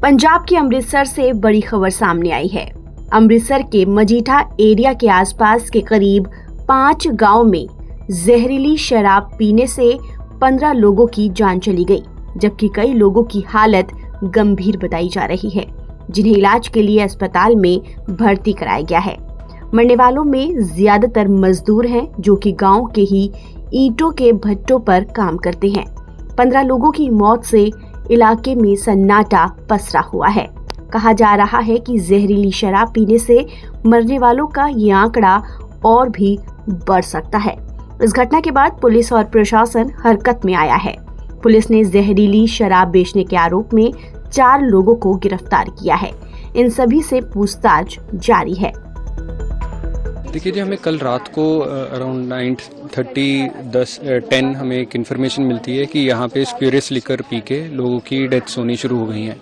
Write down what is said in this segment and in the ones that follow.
पंजाब के अमृतसर से बड़ी खबर सामने आई है। अमृतसर के मजीठा एरिया के आसपास के करीब 5 गांव में जहरीली शराब पीने से 15 लोगों की जान चली गई, जबकि कई लोगों की हालत गंभीर बताई जा रही है, जिन्हें इलाज के लिए अस्पताल में भर्ती कराया गया है। मरने वालों में ज्यादातर मजदूर हैं, जो कि गांव के ही ईंटों के भट्टों पर काम करते हैं। 15 लोगों की मौत से इलाके में सन्नाटा पसरा हुआ है। कहा जा रहा है कि जहरीली शराब पीने से मरने वालों का ये आंकड़ा और भी बढ़ सकता है। इस घटना के बाद पुलिस और प्रशासन हरकत में आया है। पुलिस ने जहरीली शराब बेचने के आरोप में 4 लोगों को गिरफ्तार किया है। इन सभी से पूछताछ जारी है। देखिए जी, हमें कल रात को अराउंड 9:30 हमें एक इन्फॉर्मेशन मिलती है कि यहाँ पे स्प्यूरियस लिकर पी के लोगों की डेथ्स होनी शुरू हो गई हैं।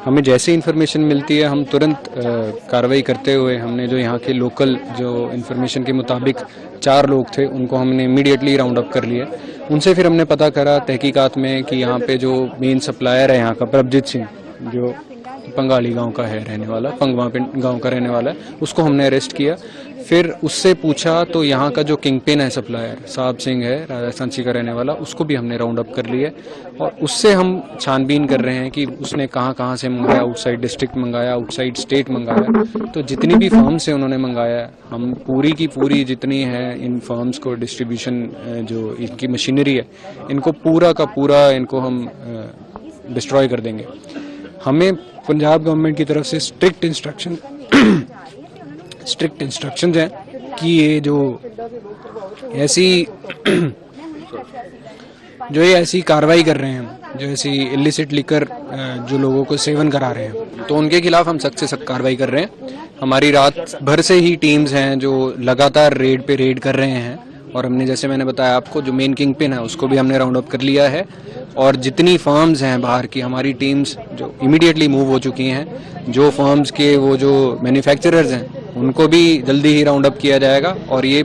हमें जैसे इन्फॉर्मेशन मिलती है, हम तुरंत कार्रवाई करते हुए हमने जो यहाँ के लोकल जो इन्फॉर्मेशन के मुताबिक 4 लोग थे, उनको हमने इमीडिएटली राउंड अप कर लिया। उनसे फिर हमने पता करा तहकीकात में कि यहाँ पे जो मेन सप्लायर है यहाँ का प्रभजीत सिंह, जो पंगाली गांव का है रहने वाला, पंगवा गांव का रहने वाला है, उसको हमने अरेस्ट किया। फिर उससे पूछा तो यहाँ का जो किंग पिन है सप्लायर साहब सिंह है, राजस्थान का रहने वाला, उसको भी हमने राउंड अप कर लिया और उससे हम छानबीन कर रहे हैं कि उसने कहाँ से मंगाया, आउटसाइड डिस्ट्रिक्ट मंगाया, आउटसाइड स्टेट मंगाया। तो जितनी भी फर्म से उन्होंने मंगाया, हम पूरी की पूरी जितनी है इन फर्म्स को डिस्ट्रीब्यूशन जो इनकी मशीनरी है, इनको पूरा का पूरा इनको हम डिस्ट्रॉय कर देंगे। हमें पंजाब गवर्नमेंट की तरफ से स्ट्रिक्ट इंस्ट्रक्शंस हैं कि ये जो ऐसी कार्रवाई कर रहे हैं, जो ऐसी इलिसिट लिकर जो लोगों को सेवन करा रहे हैं, तो उनके खिलाफ हम सख्त से सख्त कार्रवाई कर रहे हैं। हमारी रात भर से ही टीम्स हैं जो लगातार रेड पे रेड कर रहे हैं और हमने, जैसे मैंने बताया आपको, जो मेन किंग पिन है उसको भी हमने राउंड अप कर लिया है और जितनी फर्म्स हैं बाहर की, हमारी टीम्स जो इमीडिएटली मूव हो चुकी हैं। जो फर्म्स के वो जो मैन्युफैक्चरर्स हैं उनको भी जल्दी ही राउंड अप किया जाएगा और ये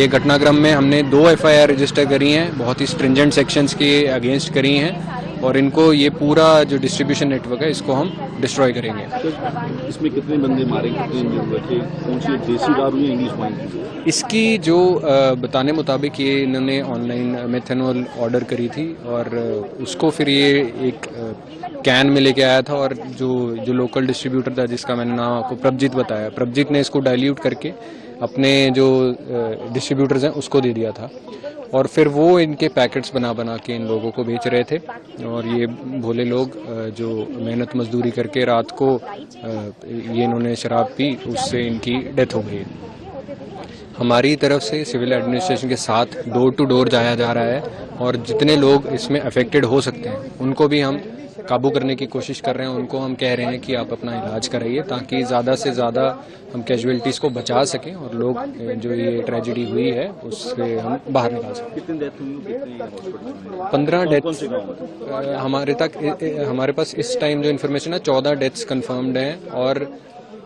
घटनाक्रम में हमने 2 FIR रजिस्टर करी हैं, बहुत ही स्ट्रिंजेंट सेक्शंस के अगेंस्ट करी हैं और इनको ये पूरा जो डिस्ट्रीब्यूशन नेटवर्क है इसको हम डिस्ट्रॉय करेंगे। इसमें कितने बंदे मारे, कितने इंजर्ड, कौन सी देसी दारू या इंग्लिश वाइन? इसकी जो बताने मुताबिक ये इन्होंने ऑनलाइन मेथनॉल ऑर्डर करी थी और उसको फिर ये एक कैन में लेके आया था और जो लोकल डिस्ट्रीब्यूटर था, जिसका मैंने नाम आपको प्रभजीत बताया, प्रभजीत ने इसको डाइल्यूट करके अपने जो डिस्ट्रीब्यूटर्स हैं उसको दे दिया था और फिर वो इनके पैकेट्स बना के इन लोगों को बेच रहे थे और ये भोले लोग जो मेहनत मजदूरी करके रात को ये इन्होंने शराब पी, उससे इनकी डेथ हो गई। हमारी तरफ से सिविल एडमिनिस्ट्रेशन के साथ डोर टू डोर जाया जा रहा है और जितने लोग इसमें अफेक्टेड हो सकते हैं उनको भी हम काबू करने की कोशिश कर रहे हैं। उनको हम कह रहे हैं कि आप अपना इलाज कराइए ताकि ज़्यादा से ज़्यादा हम कैजुअलिटीज़ को बचा सकें और लोग जो ये ट्रेजेडी हुई है उससे हम बाहर निकाल सकें। कितनी डेथ हुई, 15 डेथ्स हमारे पास इस टाइम जो इन्फॉर्मेशन है 14 डेथ्स कंफर्म्ड हैं और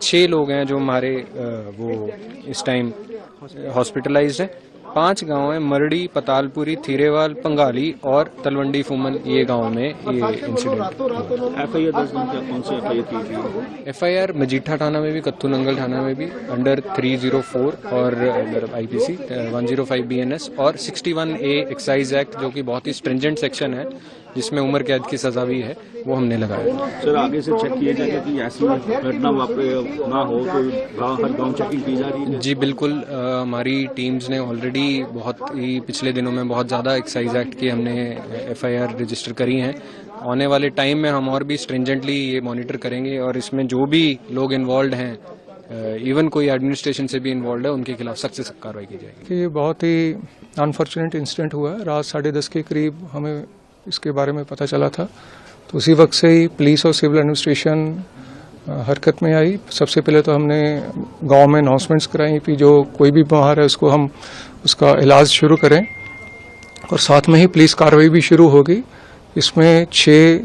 6 लोग हैं जो हमारे वो इस टाइम हॉस्पिटलाइज्ड हैं। 5 गांव हैं, मरड़ी, पतालपुरी, थीरेवाल, पंगाली और तलवंडी फूमन, ये गांव में ये इंसिडेंट। FIR मजीठा थाना में भी, कत्थू नंगल थाना में भी अंडर 304 और अंडर IPC 105 BNS और 61A एक्साइज एक्ट, जो कि बहुत ही स्ट्रिंजेंट सेक्शन है जिसमें उम्र कैद की सजा भी है, वो हमने लगाया। सर, आगे से चेक किया जाएगा कि ऐसी घटना ना हो, तो हर गांव चेकिंग की जा रही है? जी बिल्कुल, हमारी टीम्स ने ऑलरेडी बहुत ही पिछले दिनों में बहुत ज़्यादा एक्साइज एक्ट की हमने FIR रजिस्टर करी हैं। आने वाले टाइम में हम और भी स्ट्रिंजेंटली ये मॉनिटर करेंगे और इसमें जो भी लोग इन्वॉल्व हैं, इवन कोई एडमिनिस्ट्रेशन से भी इन्वॉल्व है, उनके खिलाफ सख्त से सख्त कार्रवाई की जाएगी। ये बहुत ही अनफॉर्चुनेट इंसिडेंट हुआ है। रात 10:30 के करीब हमें इसके बारे में पता चला था, तो उसी वक्त से ही पुलिस और सिविल एडमिनिस्ट्रेशन हरकत में आई। सबसे पहले तो हमने गांव में अनाउंसमेंट्स कराई कि जो कोई भी बीमार है उसको हम उसका इलाज शुरू करें और साथ में ही पुलिस कार्रवाई भी शुरू होगी। इसमें 6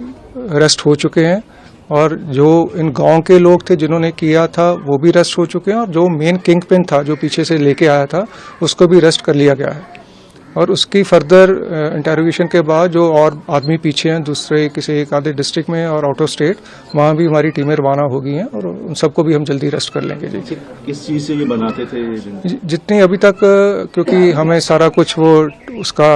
अरेस्ट हो चुके हैं और जो इन गांव के लोग थे जिन्होंने किया था वो भी अरेस्ट हो चुके हैं और जो मेन किंग पिन था जो पीछे से लेके आया था उसको भी अरेस्ट कर लिया गया है। और उसकी फर्दर इंटेरोगेशन के बाद जो और आदमी पीछे हैं दूसरे किसी एक आधे डिस्ट्रिक्ट में और आउट ऑफ स्टेट, वहाँ भी हमारी टीमें रवाना हो गई हैं और उन सबको भी हम जल्दी अरेस्ट कर लेंगे जी। किस चीज़ से ये बनाते थे? जितनी अभी तक, क्योंकि हमें सारा कुछ वो उसका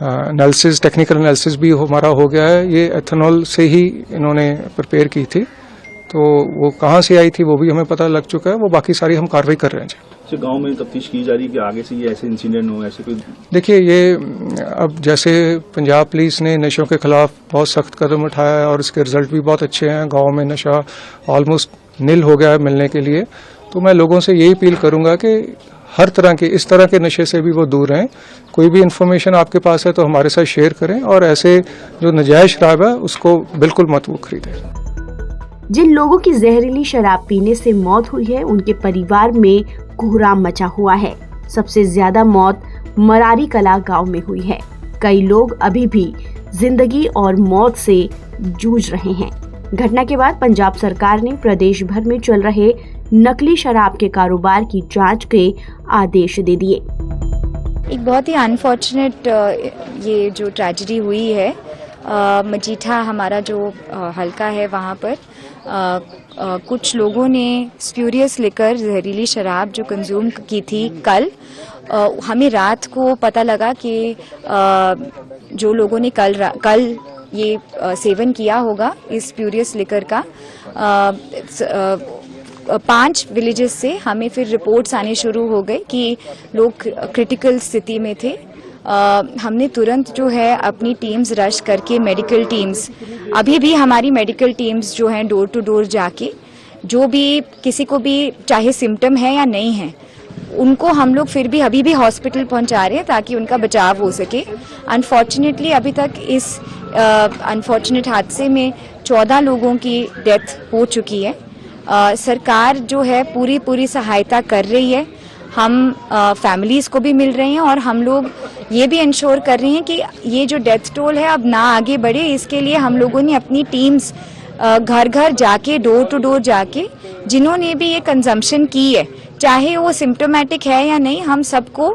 एनालिसिस, टेक्निकल एनालिसिस भी हमारा हो गया है, ये एथेनॉल से ही इन्होंने प्रिपेयर की थी, तो वो कहाँ से आई थी वो भी हमें पता लग चुका है। वो बाकी सारी हम कार्रवाई कर रहे हैं जी। गांव में तफ्तीश की जा रही है कि आगे से ये ऐसे इंसिडेंट हो, ऐसे कोई? देखिए, ये अब जैसे पंजाब पुलिस ने नशों के खिलाफ बहुत सख्त कदम उठाया है और इसके रिजल्ट भी बहुत अच्छे हैं, गांव में नशा ऑलमोस्ट निल हो गया है मिलने के लिए, तो मैं लोगों से यही अपील करूंगा कि हर तरह के इस तरह के नशे से भी वो दूर रहें। कोई भी इन्फॉर्मेशन आपके पास है तो हमारे साथ शेयर करें और ऐसे जो नाजायज शराब है उसको बिल्कुल मत वो खरीदें। जिन लोगों की जहरीली शराब पीने से मौत हुई है उनके परिवार में कोहराम मचा हुआ है। सबसे ज्यादा मौत मरारी कला गांव में हुई है। कई लोग अभी भी जिंदगी और मौत से जूझ रहे हैं। घटना के बाद पंजाब सरकार ने प्रदेश भर में चल रहे नकली शराब के कारोबार की जांच के आदेश दे दिए। एक बहुत ही अनफॉर्चुनेट ये जो ट्रेजेडी हुई है, मजीठा हमारा जो हल्का है वहाँ पर कुछ लोगों ने स्प्यूरियस लिकर जहरीली शराब जो कंज्यूम की थी कल, हमें रात को पता लगा कि जो लोगों ने कल ये सेवन किया होगा इस स्प्यूरियस लिकर का, 5 विलेजेस से हमें फिर रिपोर्ट्स आने शुरू हो गए कि लोग क्रिटिकल स्थिति में थे। हमने तुरंत जो है अपनी टीम्स रश करके, मेडिकल टीम्स, अभी भी हमारी मेडिकल टीम्स जो हैं डोर टू डोर जाके जो भी किसी को भी चाहे सिम्टम है या नहीं है उनको हम लोग फिर भी अभी भी हॉस्पिटल पहुंचा रहे हैं ताकि उनका बचाव हो सके। अनफॉर्चुनेटली अभी तक इस अनफॉर्चुनेट हादसे में 14 लोगों की डेथ हो चुकी है। सरकार जो है पूरी सहायता कर रही है। हम फैमिलीज को भी मिल रहे हैं और हम लोग ये भी इंश्योर कर रहे हैं कि ये जो डेथ टोल है अब ना आगे बढ़े। इसके लिए हम लोगों ने अपनी टीम्स घर घर जाके, डोर टू डोर जाके, जिन्होंने भी ये कंजम्पशन की है, चाहे वो सिम्टोमेटिक है या नहीं, हम सबको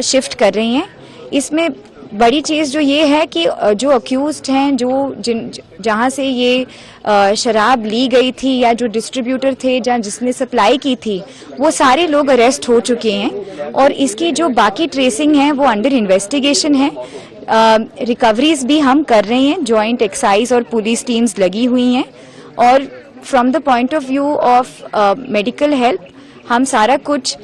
शिफ्ट कर रहे हैं। इसमें बड़ी चीज़ जो ये है कि जो अक्यूज्ड हैं, जहाँ से ये शराब ली गई थी या जो डिस्ट्रीब्यूटर थे जहाँ जिसने सप्लाई की थी, वो सारे लोग अरेस्ट हो चुके हैं और इसकी जो बाकी ट्रेसिंग है वो अंडर इन्वेस्टिगेशन है। रिकवरीज भी हम कर रहे हैं, जॉइंट एक्साइज और पुलिस टीम्स लगी हुई हैं और from the point of view of medical help हम सारा कुछ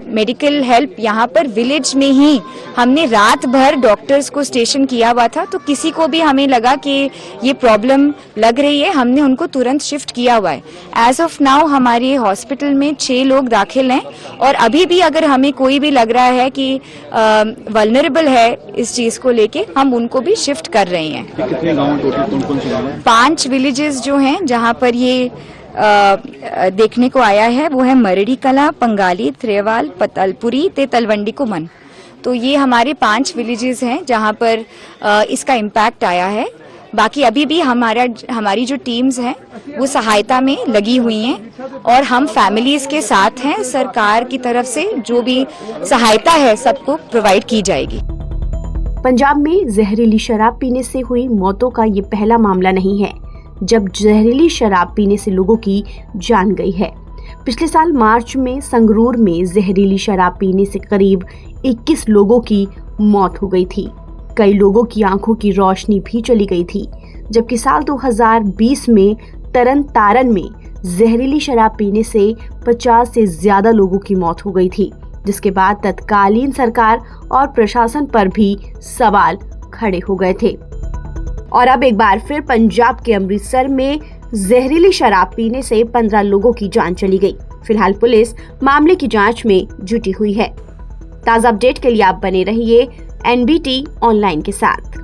मेडिकल हेल्प यहाँ पर विलेज में ही हमने रात भर डॉक्टर्स को स्टेशन किया हुआ था, तो किसी को भी हमें लगा कि ये प्रॉब्लम लग रही है, हमने उनको तुरंत शिफ्ट किया हुआ है। एज ऑफ नाउ हमारे हॉस्पिटल में 6 लोग दाखिल हैं और अभी भी अगर हमें कोई भी लग रहा है कि वल्नरेबल है इस चीज़ को लेके, हम उनको भी शिफ्ट कर रहे हैं। कितने गाँव टोटल, कौन-कौन से गाँव हैं? 5 विलेजेस जो हैं जहाँ पर ये देखने को आया है वो है मरड़ी कला, पंगाली, त्रेवाल, पतलपुरी, ते तलवंडी कुमन। तो ये हमारे 5 विलेजेस हैं जहाँ पर इसका इम्पैक्ट आया है। बाकी अभी भी हमारी जो टीम्स हैं वो सहायता में लगी हुई हैं और हम फैमिलीज के साथ हैं। सरकार की तरफ से जो भी सहायता है सबको प्रोवाइड की जाएगी। पंजाब में जहरीली शराब पीने से हुई मौतों का ये पहला मामला नहीं है जब जहरीली शराब पीने से लोगों की जान गई है। पिछले साल मार्च में संगरूर में जहरीली शराब पीने से करीब 21 लोगों की मौत हो गई थी। कई लोगों की आंखों की रोशनी भी चली गई थी। जबकि साल 2020 में तरन तारन में जहरीली शराब पीने से 50 से ज्यादा लोगों की मौत हो गई थी, जिसके बाद तत्कालीन सरकार और प्रशासन पर भी सवाल खड़े हो गए थे। और अब एक बार फिर पंजाब के अमृतसर में जहरीली शराब पीने से 15 लोगों की जान चली गई। फिलहाल पुलिस मामले की जांच में जुटी हुई है। ताज़ा अपडेट के लिए आप बने रहिए NBT ऑनलाइन के साथ।